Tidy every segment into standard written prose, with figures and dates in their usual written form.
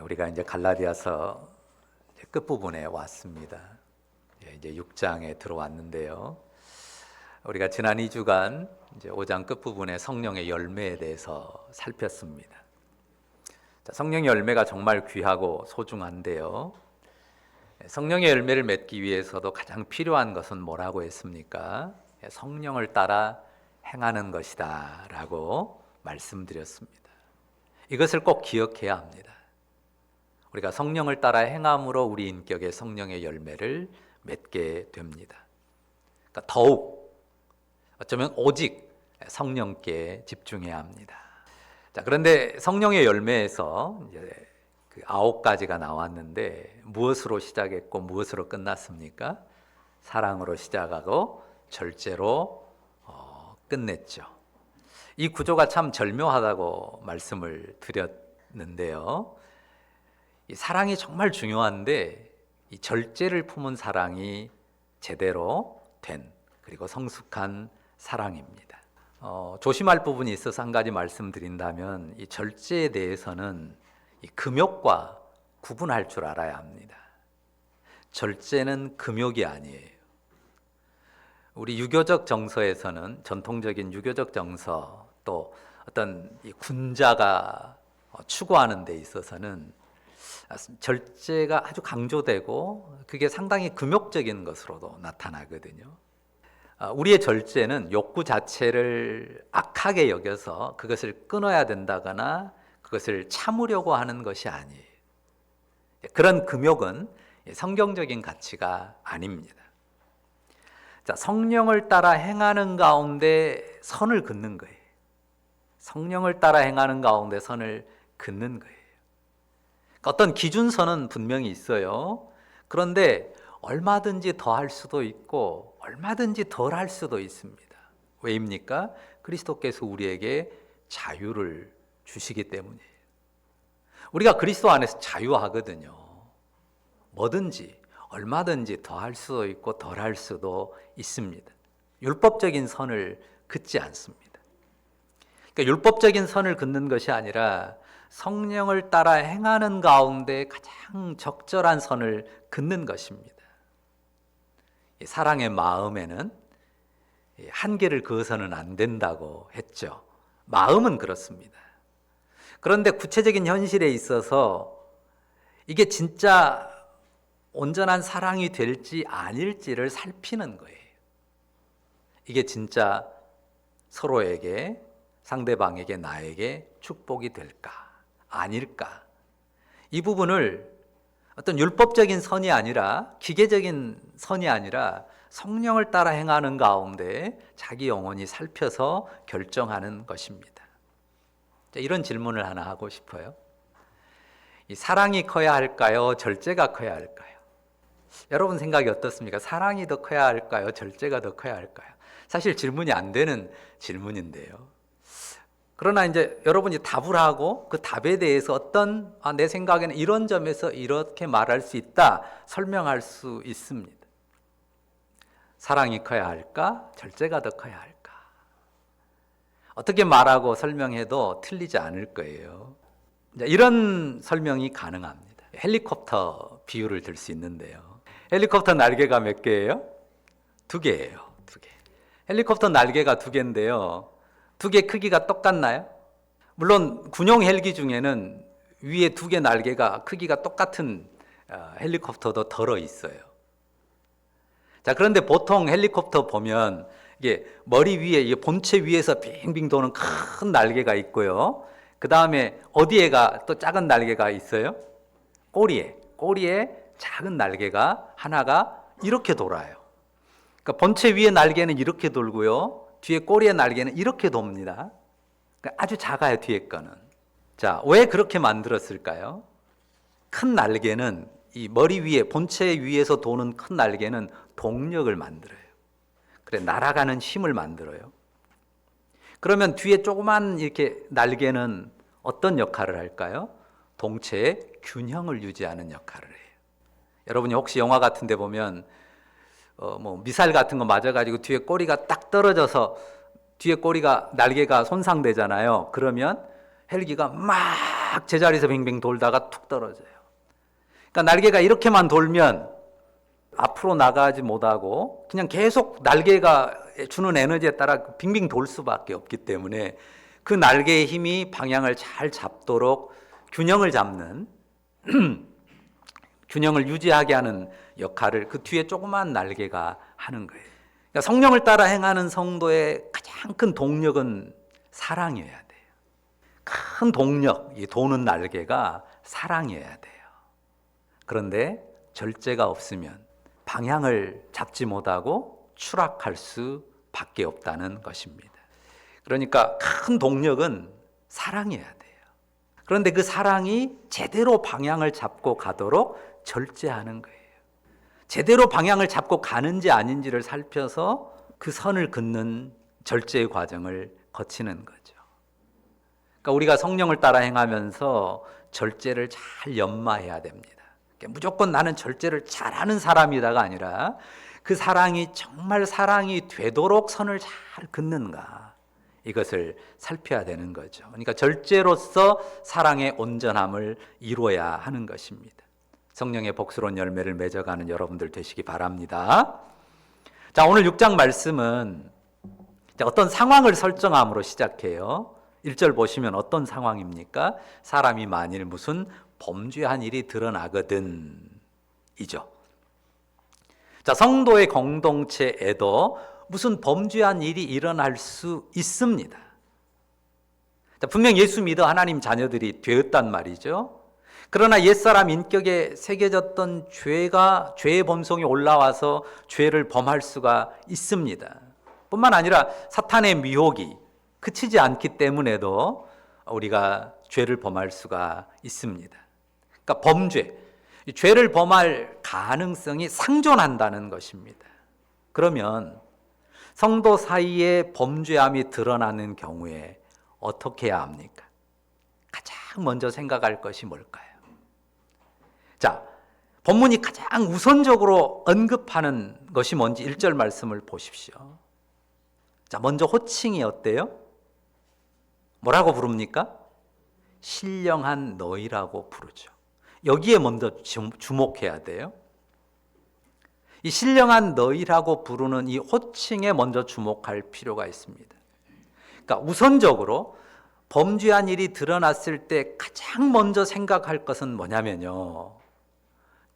우리가 이제 갈라디아서 끝부분에 왔습니다. 이제 6장에 들어왔는데요. 우리가 지난 2주간 이제 5장 끝부분에 성령의 열매에 대해서 살폈습니다. 성령의 열매가 정말 귀하고 소중한데요. 성령의 열매를 맺기 위해서도 가장 필요한 것은 뭐라고 했습니까? 성령을 따라 행하는 것이다 라고 말씀드렸습니다. 이것을 꼭 기억해야 합니다. 우리가 성령을 따라 행함으로 우리 인격에 성령의 열매를 맺게 됩니다. 그러니까 더욱 어쩌면 오직 성령께 집중해야 합니다. 자, 그런데 성령의 열매에서 이제 그 9가지가 나왔는데 무엇으로 시작했고 무엇으로 끝났습니까? 사랑으로 시작하고 절제로 끝냈죠. 이 구조가 참 절묘하다고 말씀을 드렸는데요. 이 사랑이 정말 중요한데 이 절제를 품은 사랑이 제대로 된 그리고 성숙한 사랑입니다. 조심할 부분이 있어서 한 가지 말씀드린다면 이 절제에 대해서는 이 금욕과 구분할 줄 알아야 합니다. 절제는 금욕이 아니에요. 우리 유교적 정서에서는 전통적인 유교적 정서 또 어떤 이 군자가 추구하는 데 있어서는 절제가 아주 강조되고 그게 상당히 금욕적인 것으로도 나타나거든요. 우리의 절제는 욕구 자체를 악하게 여겨서 그것을 끊어야 된다거나 그것을 참으려고 하는 것이 아니에요. 그런 금욕은 성경적인 가치가 아닙니다. 자, 성령을 따라 행하는 가운데 선을 긋는 거예요. 성령을 따라 행하는 가운데 선을 긋는 거예요. 어떤 기준선은 분명히 있어요. 그런데 얼마든지 더 할 수도 있고 얼마든지 덜 할 수도 있습니다. 왜입니까? 그리스도께서 우리에게 자유를 주시기 때문이에요. 우리가 그리스도 안에서 자유하거든요. 뭐든지 얼마든지 더 할 수도 있고 덜 할 수도 있습니다. 율법적인 선을 긋지 않습니다. 그러니까 율법적인 선을 긋는 것이 아니라 성령을 따라 행하는 가운데 가장 적절한 선을 긋는 것입니다. 사랑의 마음에는 한계를 그어서는 안 된다고 했죠. 마음은 그렇습니다. 그런데 구체적인 현실에 있어서 이게 진짜 온전한 사랑이 될지 아닐지를 살피는 거예요. 이게 진짜 서로에게 상대방에게 나에게 축복이 될까 아닐까 이 부분을 어떤 율법적인 선이 아니라 기계적인 선이 아니라 성령을 따라 행하는 가운데 자기 영혼이 살펴서 결정하는 것입니다. 이런 질문을 하나 하고 싶어요. 이 사랑이 커야 할까요? 절제가 커야 할까요? 여러분 생각이 어떻습니까? 사랑이 더 커야 할까요? 절제가 더 커야 할까요? 사실 질문이 안 되는 질문인데요. 그러나 이제 여러분이 답을 하고 그 답에 대해서 어떤 내 생각에는 이런 점에서 이렇게 말할 수 있다 설명할 수 있습니다. 사랑이 커야 할까? 절제가 더 커야 할까? 어떻게 말하고 설명해도 틀리지 않을 거예요. 이런 설명이 가능합니다. 헬리콥터 비유를 들 수 있는데요. 헬리콥터 날개가 몇 개예요? 2개예요. 2개. 헬리콥터 날개가 2개인데요. 2개 크기가 똑같나요? 물론 군용 헬기 중에는 위에 2개 날개가 크기가 똑같은 헬리콥터도 덜어 있어요. 자, 그런데 보통 헬리콥터 보면 이게 머리 위에 이게 본체 위에서 빙빙 도는 큰 날개가 있고요. 그 다음에 어디에가 또 작은 날개가 있어요? 꼬리에 작은 날개가 하나가 이렇게 돌아요. 그러니까 본체 위에 날개는 이렇게 돌고요. 뒤에 꼬리의 날개는 이렇게 돕니다. 그러니까 아주 작아요, 뒤에 거는. 자, 왜 그렇게 만들었을까요? 큰 날개는 이 머리 위에, 본체 위에서 도는 큰 날개는 동력을 만들어요. 그래, 날아가는 힘을 만들어요. 그러면 뒤에 조그만 이렇게 날개는 어떤 역할을 할까요? 동체의 균형을 유지하는 역할을 해요. 여러분이 혹시 영화 같은 데 보면 미사일 같은 거 맞아가지고 뒤에 꼬리가 딱 떨어져서 뒤에 꼬리가 날개가 손상되잖아요. 그러면 헬기가 막 막 제자리에서 뱅뱅 돌다가 툭 떨어져요. 그러니까 날개가 이렇게만 돌면 앞으로 나가지 못하고 그냥 계속 날개가 주는 에너지에 따라 빙빙 돌 수밖에 없기 때문에 그 날개의 힘이 방향을 잘 잡도록 균형을 잡는 균형을 유지하게 하는 역할을 그 뒤에 조그만 날개가 하는 거예요. 그러니까 성령을 따라 행하는 성도의 가장 큰 동력은 사랑이어야 돼요. 큰 동력, 이 도는 날개가 사랑이어야 돼요. 그런데 절제가 없으면 방향을 잡지 못하고 추락할 수밖에 없다는 것입니다. 그러니까 큰 동력은 사랑이어야 돼요. 그런데 그 사랑이 제대로 방향을 잡고 가도록 절제하는 거예요. 제대로 방향을 잡고 가는지 아닌지를 살펴서 그 선을 긋는 절제의 과정을 거치는 거죠. 그러니까 우리가 성령을 따라 행하면서 절제를 잘 연마해야 됩니다. 무조건 나는 절제를 잘하는 사람이다가 아니라 그 사랑이 정말 사랑이 되도록 선을 잘 긋는가, 이것을 살펴야 되는 거죠. 그러니까 절제로서 사랑의 온전함을 이루어야 하는 것입니다. 성령의 복스러운 열매를 맺어가는 여러분들 되시기 바랍니다. 자, 오늘 6장 말씀은 어떤 상황을 설정함으로 시작해요. 1절 보시면 어떤 상황입니까? 사람이 만일 무슨 범죄한 일이 드러나거든 이죠. 자, 성도의 공동체에도 무슨 범죄한 일이 일어날 수 있습니다. 자, 분명 예수 믿어 하나님 자녀들이 되었단 말이죠. 그러나 옛사람 인격에 새겨졌던 죄의 범성이 올라와서 죄를 범할 수가 있습니다. 뿐만 아니라 사탄의 미혹이 그치지 않기 때문에도 우리가 죄를 범할 수가 있습니다. 그러니까 범죄, 죄를 범할 가능성이 상존한다는 것입니다. 그러면 성도 사이에 범죄함이 드러나는 경우에 어떻게 해야 합니까? 가장 먼저 생각할 것이 뭘까요? 자, 본문이 가장 우선적으로 언급하는 것이 뭔지 1절 말씀을 보십시오. 자, 먼저 호칭이 어때요? 뭐라고 부릅니까? 신령한 너희라고 부르죠. 여기에 먼저 주목해야 돼요. 이 신령한 너희라고 부르는 이 호칭에 먼저 주목할 필요가 있습니다. 그러니까 우선적으로 범죄한 일이 드러났을 때 가장 먼저 생각할 것은 뭐냐면요,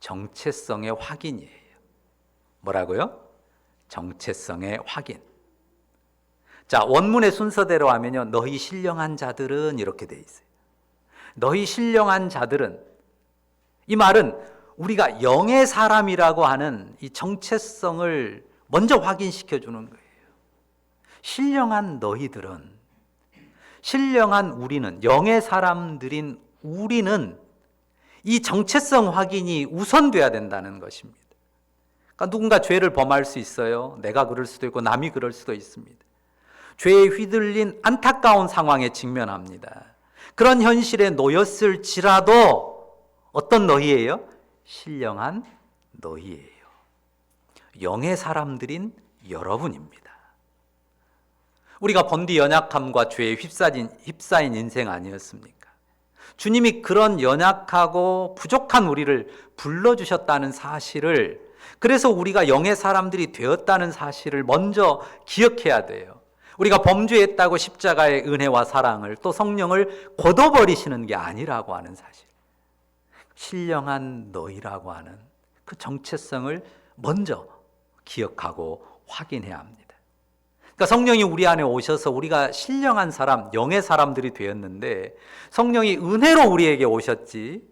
정체성의 확인이에요. 뭐라고요? 정체성의 확인. 자, 원문의 순서대로 하면요, 너희 신령한 자들은 이렇게 돼 있어요. 너희 신령한 자들은, 이 말은 우리가 영의 사람이라고 하는 이 정체성을 먼저 확인시켜 주는 거예요. 신령한 너희들은, 신령한 우리는, 영의 사람들인 우리는 이 정체성 확인이 우선돼야 된다는 것입니다. 그러니까 누군가 죄를 범할 수 있어요. 내가 그럴 수도 있고 남이 그럴 수도 있습니다. 죄에 휘둘린 안타까운 상황에 직면합니다. 그런 현실에 놓였을지라도 어떤 너희예요? 신령한 너희예요. 영의 사람들인 여러분입니다. 우리가 번디 연약함과 죄에 휩싸인 인생 아니었습니까? 주님이 그런 연약하고 부족한 우리를 불러주셨다는 사실을, 그래서 우리가 영의 사람들이 되었다는 사실을 먼저 기억해야 돼요. 우리가 범죄했다고 십자가의 은혜와 사랑을, 또 성령을 거둬버리시는 게 아니라고 하는 사실, 신령한 너희라고 하는 그 정체성을 먼저 기억하고 확인해야 합니다. 그러니까 성령이 우리 안에 오셔서 우리가 신령한 사람, 영의 사람들이 되었는데, 성령이 은혜로 우리에게 오셨지,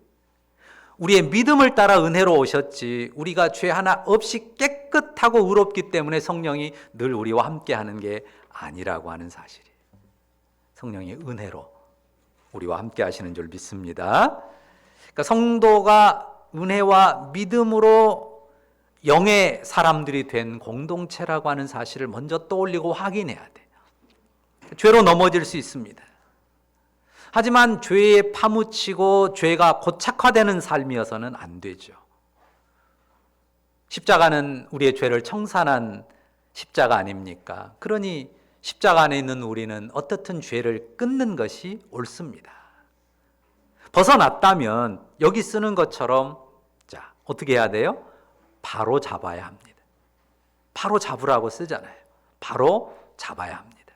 우리의 믿음을 따라 은혜로 오셨지, 우리가 죄 하나 없이 깨끗하고 의롭기 때문에 성령이 늘 우리와 함께하는 게 아니라고 하는 사실이에요. 성령이 은혜로 우리와 함께 하시는 줄 믿습니다. 그러니까 성도가 은혜와 믿음으로 영의 사람들이 된 공동체라고 하는 사실을 먼저 떠올리고 확인해야 돼요. 죄로 넘어질 수 있습니다. 하지만 죄에 파묻히고 죄가 고착화되는 삶이어서는 안 되죠. 십자가는 우리의 죄를 청산한 십자가 아닙니까? 그러니 십자가 안에 있는 우리는 어떻든 죄를 끊는 것이 옳습니다. 벗어났다면 여기 쓰는 것처럼 자, 어떻게 해야 돼요? 바로 잡아야 합니다. 바로 잡으라고 쓰잖아요. 바로 잡아야 합니다.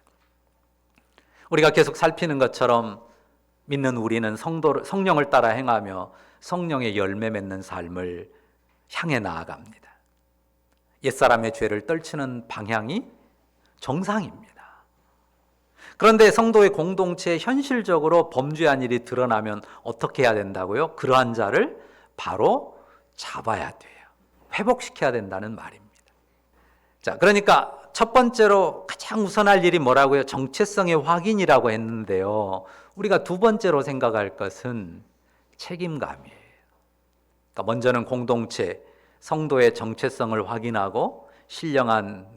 우리가 계속 살피는 것처럼 믿는 우리는 성령을 따라 행하며 성령의 열매 맺는 삶을 향해 나아갑니다. 옛사람의 죄를 떨치는 방향이 정상입니다. 그런데 성도의 공동체에 현실적으로 범죄한 일이 드러나면 어떻게 해야 된다고요? 그러한 자를 바로 잡아야 돼요. 회복시켜야 된다는 말입니다. 자, 그러니까 첫 번째로 가장 우선할 일이 뭐라고요? 정체성의 확인이라고 했는데요. 우리가 두 번째로 생각할 것은 책임감이에요. 그러니까 먼저는 공동체, 성도의 정체성을 확인하고 신령한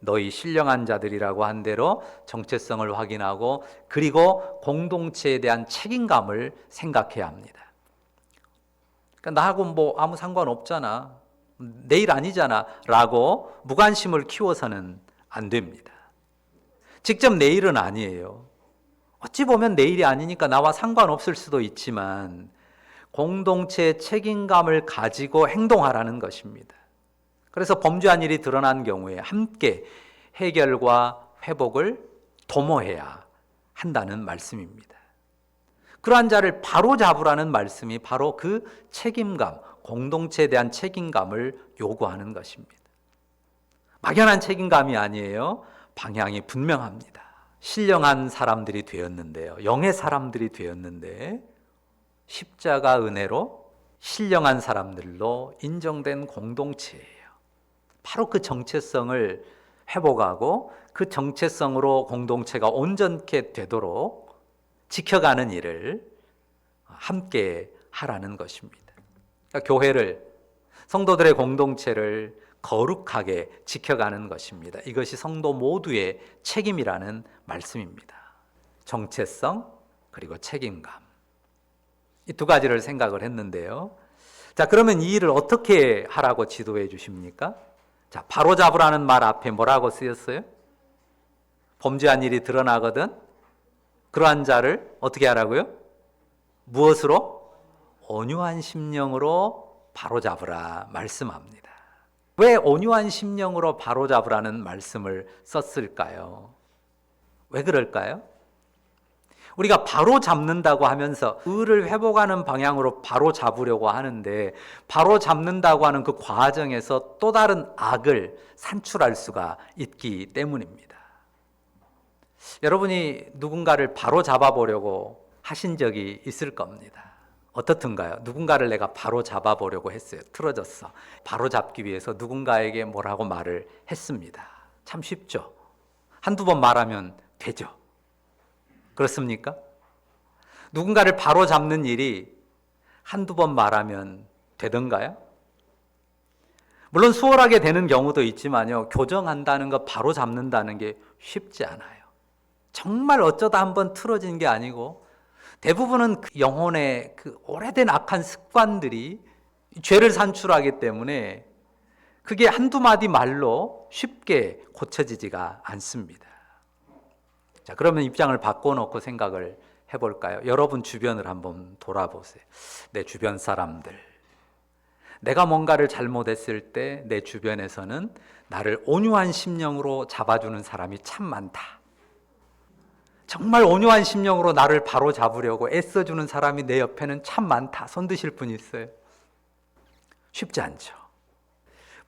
너희 신령한 자들이라고 한 대로 정체성을 확인하고 그리고 공동체에 대한 책임감을 생각해야 합니다. 그러니까 나하고 뭐 아무 상관없잖아. 내일 아니잖아. 라고 무관심을 키워서는 안 됩니다. 직접 내일은 아니에요. 어찌 보면 내일이 아니니까 나와 상관없을 수도 있지만 공동체의 책임감을 가지고 행동하라는 것입니다. 그래서 범죄한 일이 드러난 경우에 함께 해결과 회복을 도모해야 한다는 말씀입니다. 그러한 자를 바로 잡으라는 말씀이 바로 그 책임감, 공동체에 대한 책임감을 요구하는 것입니다. 막연한 책임감이 아니에요. 방향이 분명합니다. 신령한 사람들이 되었는데요. 영의 사람들이 되었는데 십자가 은혜로 신령한 사람들로 인정된 공동체예요. 바로 그 정체성을 회복하고 그 정체성으로 공동체가 온전케 되도록 지켜가는 일을 함께 하라는 것입니다. 그러니까 교회를, 성도들의 공동체를 거룩하게 지켜가는 것입니다. 이것이 성도 모두의 책임이라는 말씀입니다. 정체성 그리고 책임감. 이 두 가지를 생각을 했는데요. 자, 그러면 이 일을 어떻게 하라고 지도해 주십니까? 자, 바로 잡으라는 말 앞에 뭐라고 쓰였어요? 범죄한 일이 드러나거든 그러한 자를 어떻게 하라고요? 무엇으로? 온유한 심령으로 바로 잡으라 말씀합니다. 왜 온유한 심령으로 바로 잡으라는 말씀을 썼을까요? 왜 그럴까요? 우리가 바로 잡는다고 하면서 의를 회복하는 방향으로 바로 잡으려고 하는데 바로 잡는다고 하는 그 과정에서 또 다른 악을 산출할 수가 있기 때문입니다. 여러분이 누군가를 바로 잡아보려고 하신 적이 있을 겁니다. 어떻든가요? 누군가를 내가 바로 잡아보려고 했어요. 틀어졌어. 바로 잡기 위해서 누군가에게 뭐라고 말을 했습니다. 참 쉽죠? 한두 번 말하면 되죠. 그렇습니까? 누군가를 바로 잡는 일이 한두 번 말하면 되던가요? 물론 수월하게 되는 경우도 있지만요. 교정한다는 것, 바로 잡는다는 게 쉽지 않아요. 정말 어쩌다 한번 틀어진 게 아니고 대부분은 그 영혼의 그 오래된 악한 습관들이 죄를 산출하기 때문에 그게 한두 마디 말로 쉽게 고쳐지지가 않습니다. 자, 그러면 입장을 바꿔놓고 생각을 해볼까요? 여러분 주변을 한번 돌아보세요. 내 주변 사람들. 내가 뭔가를 잘못했을 때 내 주변에서는 나를 온유한 심령으로 잡아주는 사람이 참 많다. 정말 온유한 심령으로 나를 바로 잡으려고 애써주는 사람이 내 옆에는 참 많다. 손 드실 분 있어요? 쉽지 않죠.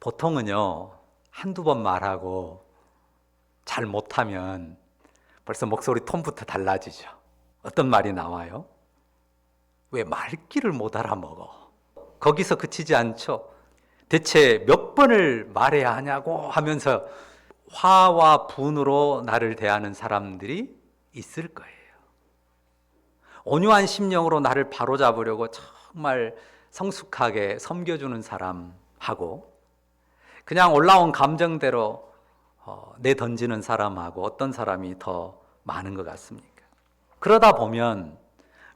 보통은요, 한두 번 말하고 잘 못하면 벌써 목소리 톤부터 달라지죠. 어떤 말이 나와요? 왜 말귀를 못 알아먹어? 거기서 그치지 않죠. 대체 몇 번을 말해야 하냐고 하면서 화와 분으로 나를 대하는 사람들이 있을 거예요. 온유한 심령으로 나를 바로잡으려고 정말 성숙하게 섬겨주는 사람하고 그냥 올라온 감정대로 내던지는 사람하고 어떤 사람이 더 많은 것 같습니까? 그러다 보면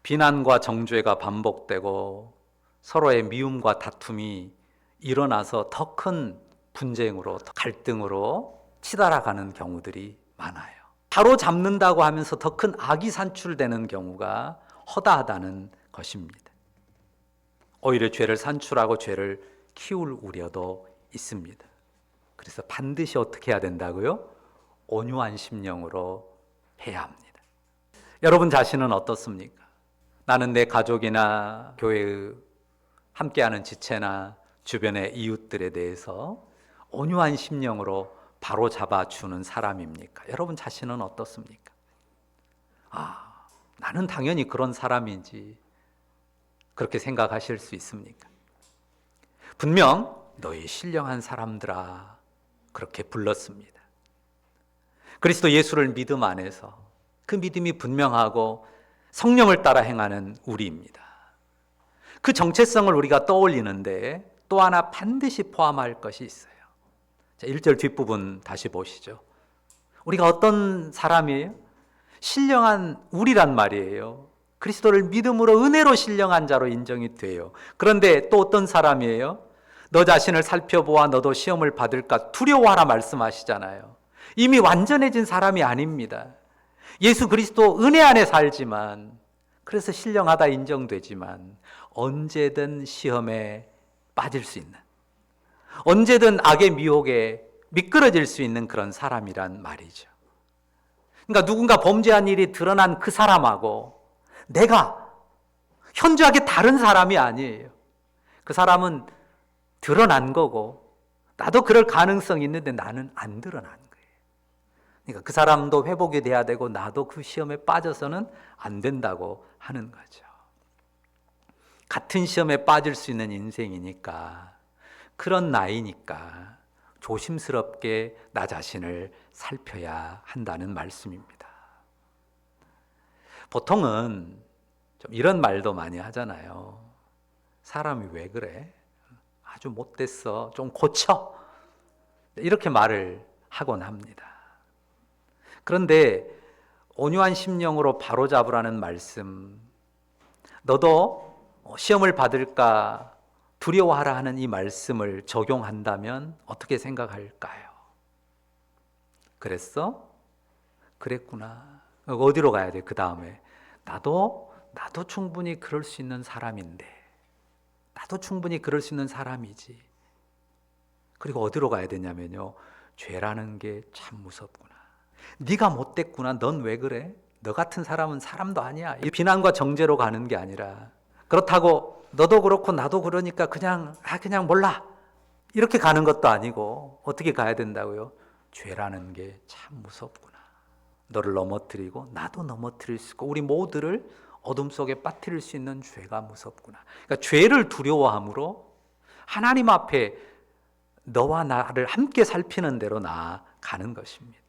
비난과 정죄가 반복되고 서로의 미움과 다툼이 일어나서 더 큰 분쟁으로, 갈등으로 치달아가는 경우들이 많아요. 바로 잡는다고 하면서 더 큰 악이 산출되는 경우가 허다하다는 것입니다. 오히려 죄를 산출하고 죄를 키울 우려도 있습니다. 그래서 반드시 어떻게 해야 된다고요? 온유한 심령으로 해야 합니다. 여러분 자신은 어떻습니까? 나는 내 가족이나 교회의 함께하는 지체나 주변의 이웃들에 대해서 온유한 심령으로 바로 잡아주는 사람입니까? 여러분 자신은 어떻습니까? 나는 당연히 그런 사람이지. 그렇게 생각하실 수 있습니까? 분명 너희 신령한 사람들아 그렇게 불렀습니다. 그리스도 예수를 믿음 안에서 그 믿음이 분명하고 성령을 따라 행하는 우리입니다. 그 정체성을 우리가 떠올리는데 또 하나 반드시 포함할 것이 있어요. 자, 1절 뒷부분 다시 보시죠. 우리가 어떤 사람이에요? 신령한 우리란 말이에요. 그리스도를 믿음으로 은혜로 신령한 자로 인정이 돼요. 그런데 또 어떤 사람이에요? 너 자신을 살펴보아 너도 시험을 받을까 두려워하라 말씀하시잖아요. 이미 완전해진 사람이 아닙니다. 예수 그리스도 은혜 안에 살지만, 그래서 신령하다 인정되지만 언제든 시험에 빠질 수 있는, 언제든 악의 미혹에 미끄러질 수 있는 그런 사람이란 말이죠. 그러니까 누군가 범죄한 일이 드러난 그 사람하고 내가 현저하게 다른 사람이 아니에요. 그 사람은 드러난 거고 나도 그럴 가능성이 있는데 나는 안 드러난 거예요. 그러니까 그 사람도 회복이 돼야 되고 나도 그 시험에 빠져서는 안 된다고 하는 거죠. 같은 시험에 빠질 수 있는 인생이니까, 그런 나이니까 조심스럽게 나 자신을 살펴야 한다는 말씀입니다. 보통은 좀 이런 말도 많이 하잖아요. 사람이 왜 그래? 아주 못됐어. 좀 고쳐. 이렇게 말을 하곤 합니다. 그런데 온유한 심령으로 바로잡으라는 말씀, 너도 시험을 받을까 두려워하라 하는 이 말씀을 적용한다면 어떻게 생각할까요? 그랬어? 그랬구나. 어디로 가야 돼? 그 다음에 나도 충분히 그럴 수 있는 사람인데, 나도 충분히 그럴 수 있는 사람이지. 그리고 어디로 가야 되냐면요, 죄라는 게 참 무섭구나. 네가 못됐구나. 넌 왜 그래? 너 같은 사람은 사람도 아니야. 이 비난과 정죄로 가는 게 아니라, 그렇다고 너도 그렇고 나도 그러니까 그냥 몰라, 이렇게 가는 것도 아니고 어떻게 가야 된다고요? 죄라는 게 참 무섭구나. 너를 넘어뜨리고 나도 넘어뜨릴 수 있고 우리 모두를 어둠 속에 빠뜨릴 수 있는 죄가 무섭구나. 그러니까 죄를 두려워함으로 하나님 앞에 너와 나를 함께 살피는 대로 나아가는 것입니다.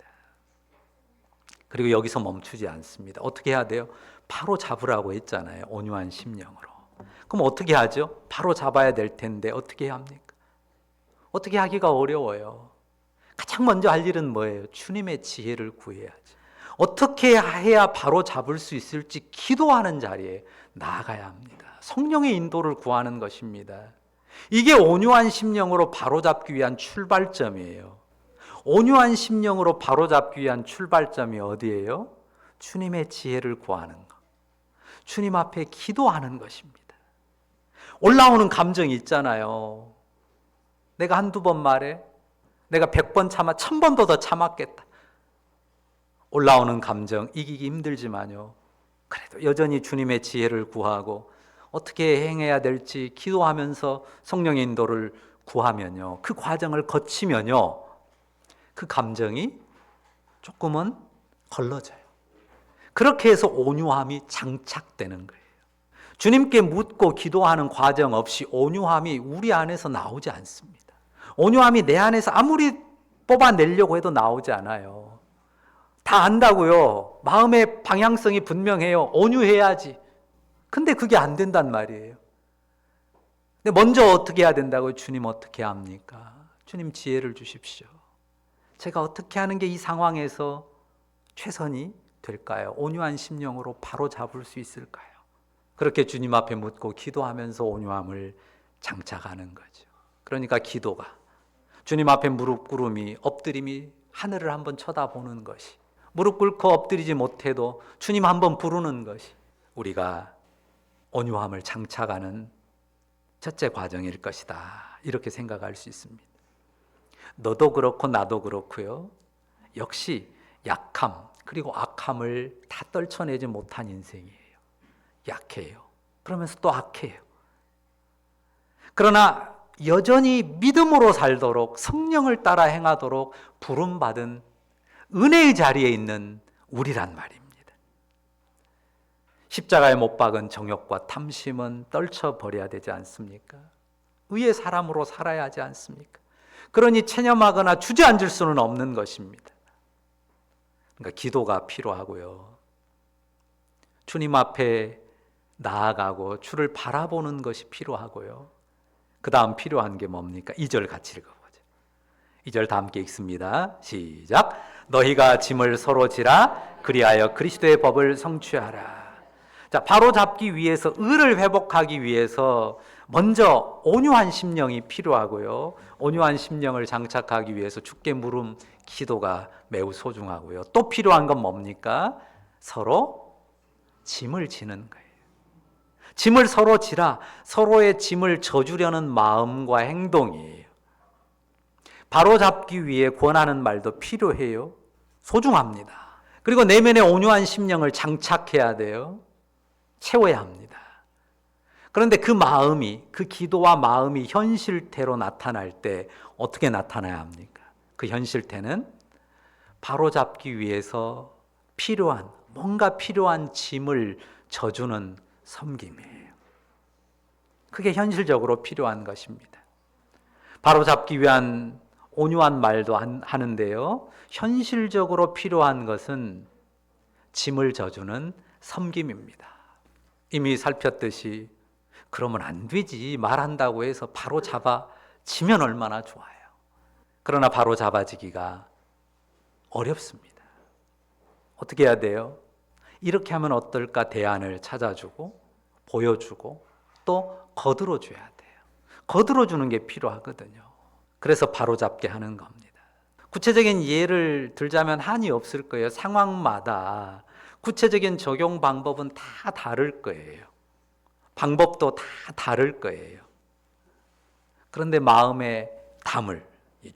그리고 여기서 멈추지 않습니다. 어떻게 해야 돼요? 바로 잡으라고 했잖아요. 온유한 심령으로. 그럼 어떻게 하죠? 바로 잡아야 될 텐데 어떻게 해야 합니까? 어떻게 하기가 어려워요. 가장 먼저 할 일은 뭐예요? 주님의 지혜를 구해야지. 어떻게 해야 바로 잡을 수 있을지 기도하는 자리에 나아가야 합니다. 성령의 인도를 구하는 것입니다. 이게 온유한 심령으로 바로잡기 위한 출발점이에요. 온유한 심령으로 바로잡기 위한 출발점이 어디예요? 주님의 지혜를 구하는 것. 주님 앞에 기도하는 것입니다. 올라오는 감정이 있잖아요. 내가 한두 번 말해, 내가 100번 참아, 1000번도 더 참았겠다. 올라오는 감정 이기기 힘들지만요, 그래도 여전히 주님의 지혜를 구하고 어떻게 행해야 될지 기도하면서 성령의 인도를 구하면요, 그 과정을 거치면요, 그 감정이 조금은 걸러져요. 그렇게 해서 온유함이 장착되는 거예요. 주님께 묻고 기도하는 과정 없이 온유함이 우리 안에서 나오지 않습니다. 온유함이 내 안에서 아무리 뽑아내려고 해도 나오지 않아요. 다 안다고요. 마음의 방향성이 분명해요. 온유해야지. 근데 그게 안 된단 말이에요. 근데 먼저 어떻게 해야 된다고요? 주님 어떻게 합니까? 주님 지혜를 주십시오. 제가 어떻게 하는 게 이 상황에서 최선이 될까요? 온유한 심령으로 바로 잡을 수 있을까요? 그렇게 주님 앞에 묻고 기도하면서 온유함을 장착하는 거죠. 그러니까 기도가, 주님 앞에 무릎 꿇음이, 엎드림이 하늘을 한번 쳐다보는 것이, 무릎 꿇고 엎드리지 못해도 주님 한번 부르는 것이 우리가 온유함을 장착하는 첫째 과정일 것이다. 이렇게 생각할 수 있습니다. 너도 그렇고 나도 그렇고요. 역시 약함 그리고 악함을 다 떨쳐내지 못한 인생이에요. 약해요. 그러면서 또 악해요. 그러나 여전히 믿음으로 살도록 성령을 따라 행하도록 부름받은 은혜의 자리에 있는 우리란 말입니다. 십자가에 못 박은 정욕과 탐심은 떨쳐버려야 되지 않습니까? 의의 사람으로 살아야 하지 않습니까? 그러니 체념하거나 주저앉을 수는 없는 것입니다. 그러니까 기도가 필요하고요. 주님 앞에 나아가고 주를 바라보는 것이 필요하고요. 그 다음 필요한 게 뭡니까? 2절 같이 읽어보죠. 2절 다 함께 읽습니다. 시작. 너희가 짐을 서로 지라 그리하여 그리스도의 법을 성취하라. 자, 바로 잡기 위해서, 의를 회복하기 위해서 먼저 온유한 심령이 필요하고요. 온유한 심령을 장착하기 위해서 주께 물음 기도가 매우 소중하고요. 또 필요한 건 뭡니까? 서로 짐을 지는 거예요. 짐을 서로 지라, 서로의 짐을 져주려는 마음과 행동이에요. 바로 잡기 위해 권하는 말도 필요해요. 소중합니다. 그리고 내면의 온유한 심령을 장착해야 돼요. 채워야 합니다. 그런데 그 마음이, 그 기도와 마음이 현실태로 나타날 때 어떻게 나타나야 합니까? 그 현실태는 바로 잡기 위해서 필요한, 뭔가 필요한 짐을 져주는 섬김이에요. 그게 현실적으로 필요한 것입니다. 바로 잡기 위한 온유한 말도 하는데요. 현실적으로 필요한 것은 짐을 져주는 섬김입니다. 이미 살폈듯이 그러면 안 되지, 말한다고 해서 바로 잡아지면 얼마나 좋아요. 그러나 바로 잡아지기가 어렵습니다. 어떻게 해야 돼요? 이렇게 하면 어떨까 대안을 찾아주고 보여주고 또 거들어줘야 돼요. 거들어주는 게 필요하거든요. 그래서 바로잡게 하는 겁니다. 구체적인 예를 들자면 한이 없을 거예요. 상황마다 구체적인 적용 방법은 다 다를 거예요. 방법도 다 다를 거예요. 그런데 마음에 담을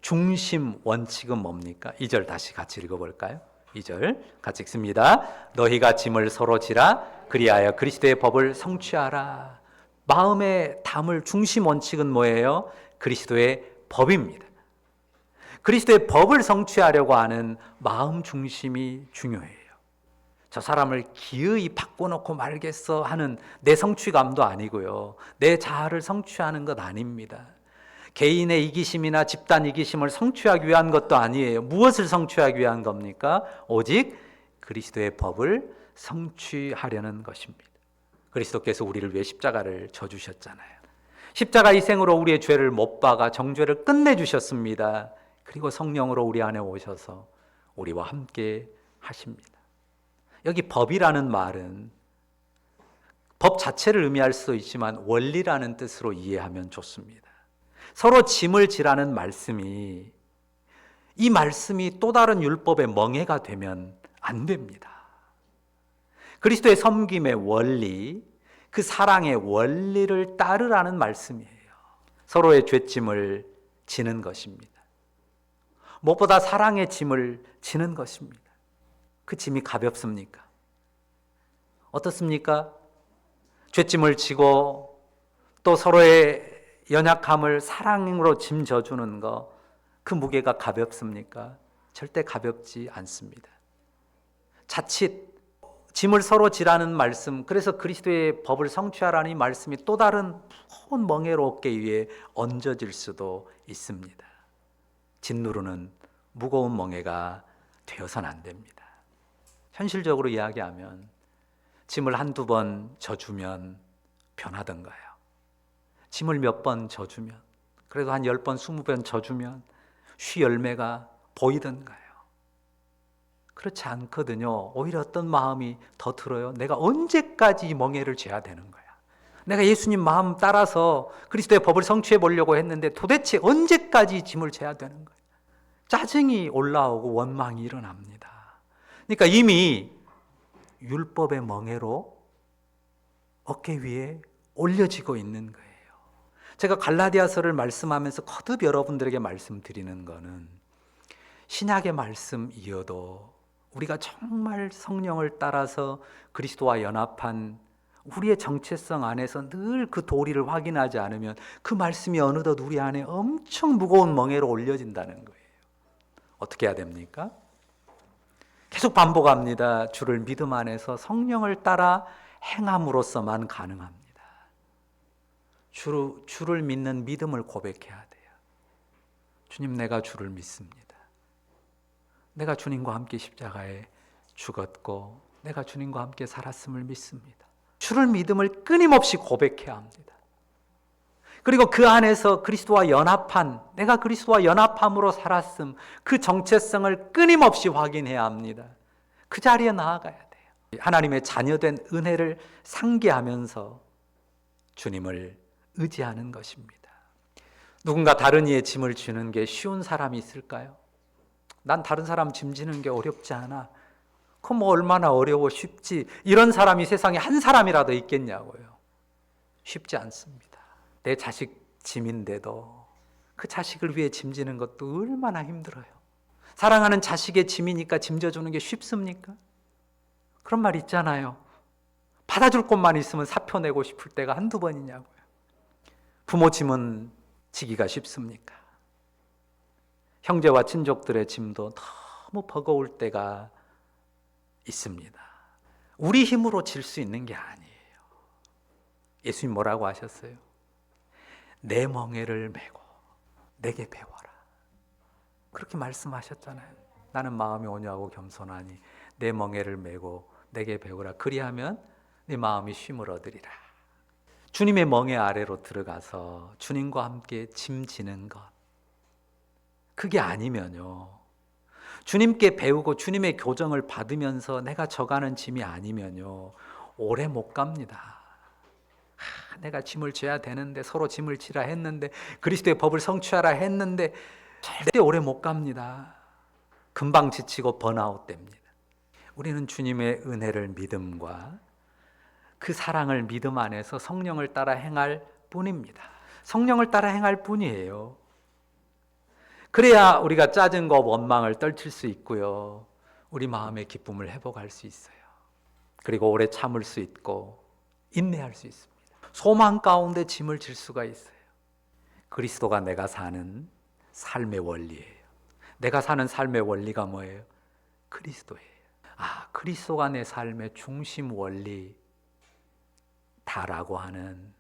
중심 원칙은 뭡니까? 2절 다시 같이 읽어볼까요? 2절 같이 읽습니다. 너희가 짐을 서로 지라 그리하여 그리스도의 법을 성취하라. 마음에 담을 중심 원칙은 뭐예요? 그리스도의 법입니다. 그리스도의 법을 성취하려고 하는 마음 중심이 중요해요. 저 사람을 기어이 바꿔놓고 말겠어 하는 내 성취감도 아니고요. 내 자아를 성취하는 것 아닙니다. 개인의 이기심이나 집단 이기심을 성취하기 위한 것도 아니에요. 무엇을 성취하기 위한 겁니까? 오직 그리스도의 법을 성취하려는 것입니다. 그리스도께서 우리를 위해 십자가를 져주셨잖아요. 십자가 희생으로 우리의 죄를 못 박아 정죄를 끝내주셨습니다. 그리고 성령으로 우리 안에 오셔서 우리와 함께 하십니다. 여기 법이라는 말은 법 자체를 의미할 수도 있지만 원리라는 뜻으로 이해하면 좋습니다. 서로 짐을 지라는 말씀이, 이 말씀이 또 다른 율법의 멍해가 되면 안 됩니다. 그리스도의 섬김의 원리, 그 사랑의 원리를 따르라는 말씀이에요. 서로의 죄짐을 지는 것입니다. 무엇보다 사랑의 짐을 지는 것입니다. 그 짐이 가볍습니까? 어떻습니까? 죄짐을 지고 또 서로의 연약함을 사랑으로 짐져주는 거, 그 무게가 가볍습니까? 절대 가볍지 않습니다. 자칫 짐을 서로 지라는 말씀, 그래서 그리스도의 법을 성취하라는 이 말씀이 또 다른 무거운 멍에로 어깨 위에 얹어질 수도 있습니다. 짓누르는 무거운 멍에가 되어서는 안 됩니다. 현실적으로 이야기하면 짐을 한두 번 져주면 변하던가요. 짐을 몇 번 져주면, 그래도 한 10번, 20번 져주면 쉬 열매가 보이던가요. 그렇지 않거든요. 오히려 어떤 마음이 더 들어요? 내가 언제까지 이 멍에를 져야 되는 거야? 내가 예수님 마음 따라서 그리스도의 법을 성취해 보려고 했는데 도대체 언제까지 짐을 져야 되는 거야? 짜증이 올라오고 원망이 일어납니다. 그러니까 이미 율법의 멍에로 어깨 위에 올려지고 있는 거예요. 제가 갈라디아서를 말씀하면서 거듭 여러분들에게 말씀드리는 거는 신약의 말씀이어도 우리가 정말 성령을 따라서 그리스도와 연합한 우리의 정체성 안에서 늘 그 도리를 확인하지 않으면 그 말씀이 어느덧 우리 안에 엄청 무거운 멍에로 올려진다는 거예요. 어떻게 해야 됩니까? 계속 반복합니다. 주를 믿음 안에서 성령을 따라 행함으로써만 가능합니다. 주를 믿는 믿음을 고백해야 돼요. 주님, 내가 주를 믿습니다. 내가 주님과 함께 십자가에 죽었고 내가 주님과 함께 살았음을 믿습니다. 주를 믿음을 끊임없이 고백해야 합니다. 그리고 그 안에서 그리스도와 연합한, 내가 그리스도와 연합함으로 살았음, 그 정체성을 끊임없이 확인해야 합니다. 그 자리에 나아가야 돼요. 하나님의 자녀된 은혜를 상기하면서 주님을 의지하는 것입니다. 누군가 다른 이의 짐을 지는 게 쉬운 사람이 있을까요? 난 다른 사람 짐 지는 게 어렵지 않아. 그럼 뭐 얼마나 어려워, 쉽지. 이런 사람이 세상에 한 사람이라도 있겠냐고요. 쉽지 않습니다. 내 자식 짐인데도 그 자식을 위해 짐지는 것도 얼마나 힘들어요. 사랑하는 자식의 짐이니까 짐져주는 게 쉽습니까? 그런 말 있잖아요. 받아줄 곳만 있으면 사표 내고 싶을 때가 한두 번이냐고요. 부모 짐은 지기가 쉽습니까? 형제와 친족들의 짐도 너무 버거울 때가 있습니다. 우리 힘으로 질 수 있는 게 아니에요. 예수님 뭐라고 하셨어요? 내 멍에를 메고 내게 배워라. 그렇게 말씀하셨잖아요. 나는 마음이 온유하고 겸손하니 내 멍에를 메고 내게 배우라. 그리하면 네 마음이 쉼을 얻으리라. 주님의 멍에 아래로 들어가서 주님과 함께 짐 지는 것, 그게 아니면요, 주님께 배우고 주님의 교정을 받으면서 내가 져가는 짐이 아니면요, 오래 못 갑니다. 내가 짐을 져야 되는데, 서로 짐을 지라 했는데, 그리스도의 법을 성취하라 했는데 절대 오래 못 갑니다. 금방 지치고 번아웃 됩니다. 우리는 주님의 은혜를 믿음과 그 사랑을 믿음 안에서 성령을 따라 행할 뿐입니다. 성령을 따라 행할 뿐이에요. 그래야 우리가 짜증과 원망을 떨칠 수 있고요, 우리 마음의 기쁨을 회복할 수 있어요. 그리고 오래 참을 수 있고 인내할 수 있습니다. 소망 가운데 짐을 질 수가 있어요. 그리스도가 내가 사는 삶의 원리예요. 내가 사는 삶의 원리가 뭐예요? 그리스도예요. 그리스도가 내 삶의 중심 원리다라고 하는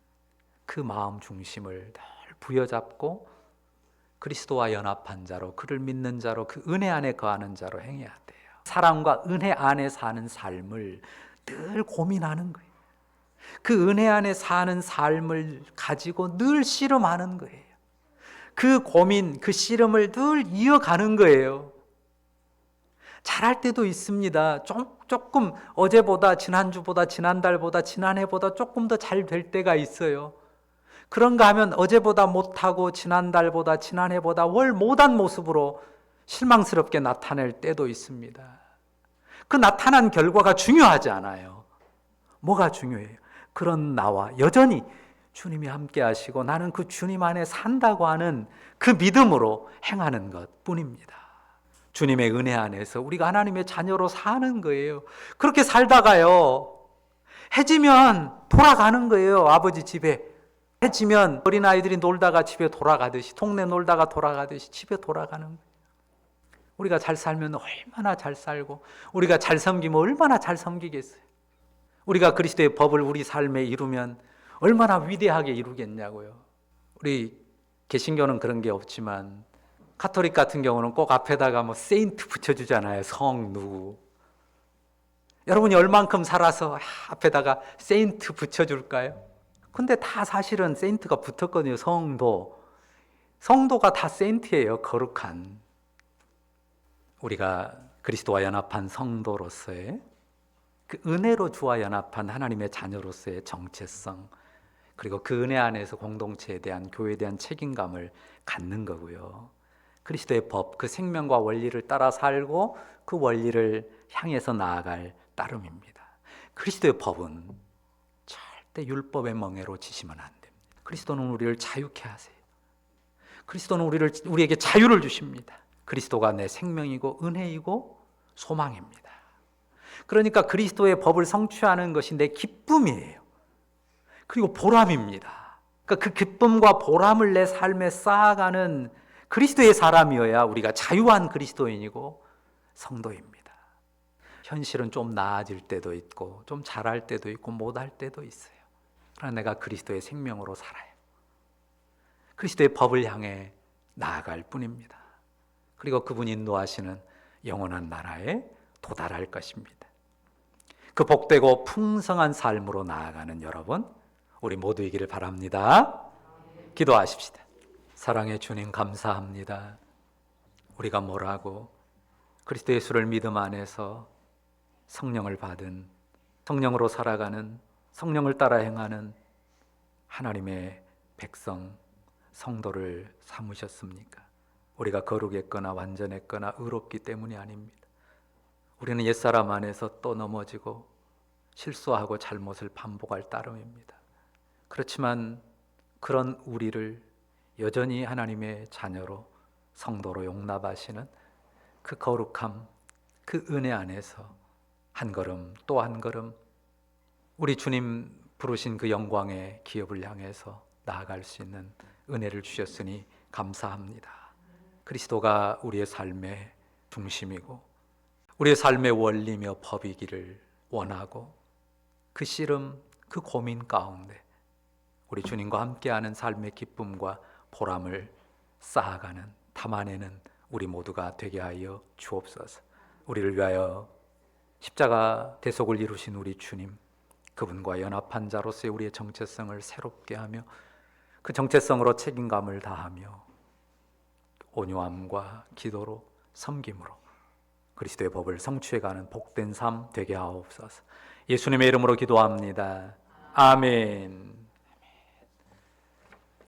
그 마음 중심을 늘 부여잡고 그리스도와 연합한 자로, 그를 믿는 자로, 그 은혜 안에 거하는 자로 행해야 돼요. 사랑과 은혜 안에 사는 삶을 늘 고민하는 거예요. 그 은혜 안에 사는 삶을 가지고 늘 씨름하는 거예요. 그 고민, 그 씨름을 늘 이어가는 거예요. 잘할 때도 있습니다. 조금 어제보다, 지난주보다, 지난달보다, 지난해보다 조금 더 잘 될 때가 있어요. 그런가 하면 어제보다 못하고 지난달보다, 지난해보다 월 못한 모습으로 실망스럽게 나타낼 때도 있습니다. 그 나타난 결과가 중요하지 않아요. 뭐가 중요해요? 그런 나와 여전히 주님이 함께 하시고 나는 그 주님 안에 산다고 하는 그 믿음으로 행하는 것 뿐입니다. 주님의 은혜 안에서 우리가 하나님의 자녀로 사는 거예요. 그렇게 살다가요, 해지면 돌아가는 거예요. 아버지 집에 해지면 어린아이들이 놀다가 집에 돌아가듯이, 동네 놀다가 돌아가듯이 집에 돌아가는 거예요. 우리가 잘 살면 얼마나 잘 살고, 우리가 잘 섬기면 얼마나 잘 섬기겠어요. 우리가 그리스도의 법을 우리 삶에 이루면 얼마나 위대하게 이루겠냐고요. 우리 개신교는 그런 게 없지만 가톨릭 같은 경우는 꼭 앞에다가 뭐 세인트 붙여주잖아요. 성 누구. 여러분이 얼만큼 살아서 앞에다가 세인트 붙여줄까요? 근데 다 사실은 세인트가 붙었거든요. 성도가 다 세인트예요. 거룩한. 우리가 그리스도와 연합한 성도로서의 그 은혜로 주와 연합한 하나님의 자녀로서의 정체성, 그리고 그 은혜 안에서 공동체에 대한, 교회에 대한 책임감을 갖는 거고요. 그리스도의 법, 그 생명과 원리를 따라 살고 그 원리를 향해서 나아갈 따름입니다. 그리스도의 법은 절대 율법의 멍에로 지시면 안 됩니다. 그리스도는 우리를 자유케 하세요. 그리스도는 우리에게 자유를 주십니다. 그리스도가 내 생명이고 은혜이고 소망입니다. 그러니까 그리스도의 법을 성취하는 것이 내 기쁨이에요. 그리고 보람입니다. 그러니까 그 기쁨과 보람을 내 삶에 쌓아가는 그리스도의 사람이어야 우리가 자유한 그리스도인이고 성도입니다. 현실은 좀 나아질 때도 있고 좀 잘할 때도 있고 못할 때도 있어요. 그러나 내가 그리스도의 생명으로 살아요. 그리스도의 법을 향해 나아갈 뿐입니다. 그리고 그분이 인도하시는 영원한 나라에 도달할 것입니다. 그 복되고 풍성한 삶으로 나아가는 여러분, 우리 모두이기를 바랍니다. 기도하십시다. 사랑의 주님, 감사합니다. 우리가 뭐라고 그리스도 예수를 믿음 안에서 성령을 받은, 성령으로 살아가는, 성령을 따라 행하는 하나님의 백성, 성도를 삼으셨습니까? 우리가 거룩했거나 완전했거나 의롭기 때문이 아닙니다. 우리는 옛사람 안에서 또 넘어지고 실수하고 잘못을 반복할 따름입니다. 그렇지만 그런 우리를 여전히 하나님의 자녀로, 성도로 용납하시는 그 거룩함, 그 은혜 안에서 한 걸음 또 한 걸음 우리 주님 부르신 그 영광의 기업을 향해서 나아갈 수 있는 은혜를 주셨으니 감사합니다. 그리스도가 우리의 삶의 중심이고 우리의 삶의 원리며 법이기를 원하고 그 씨름, 그 고민 가운데 우리 주님과 함께하는 삶의 기쁨과 보람을 쌓아가는, 담아내는 우리 모두가 되게 하여 주옵소서. 우리를 위하여 십자가 대속을 이루신 우리 주님, 그분과 연합한 자로서의 우리의 정체성을 새롭게 하며 그 정체성으로 책임감을 다하며 온유함과 기도로, 섬김으로 그리스도의 법을 성취해가는 복된 삶 되게 하옵소서. 예수님의 이름으로 기도합니다. 아멘.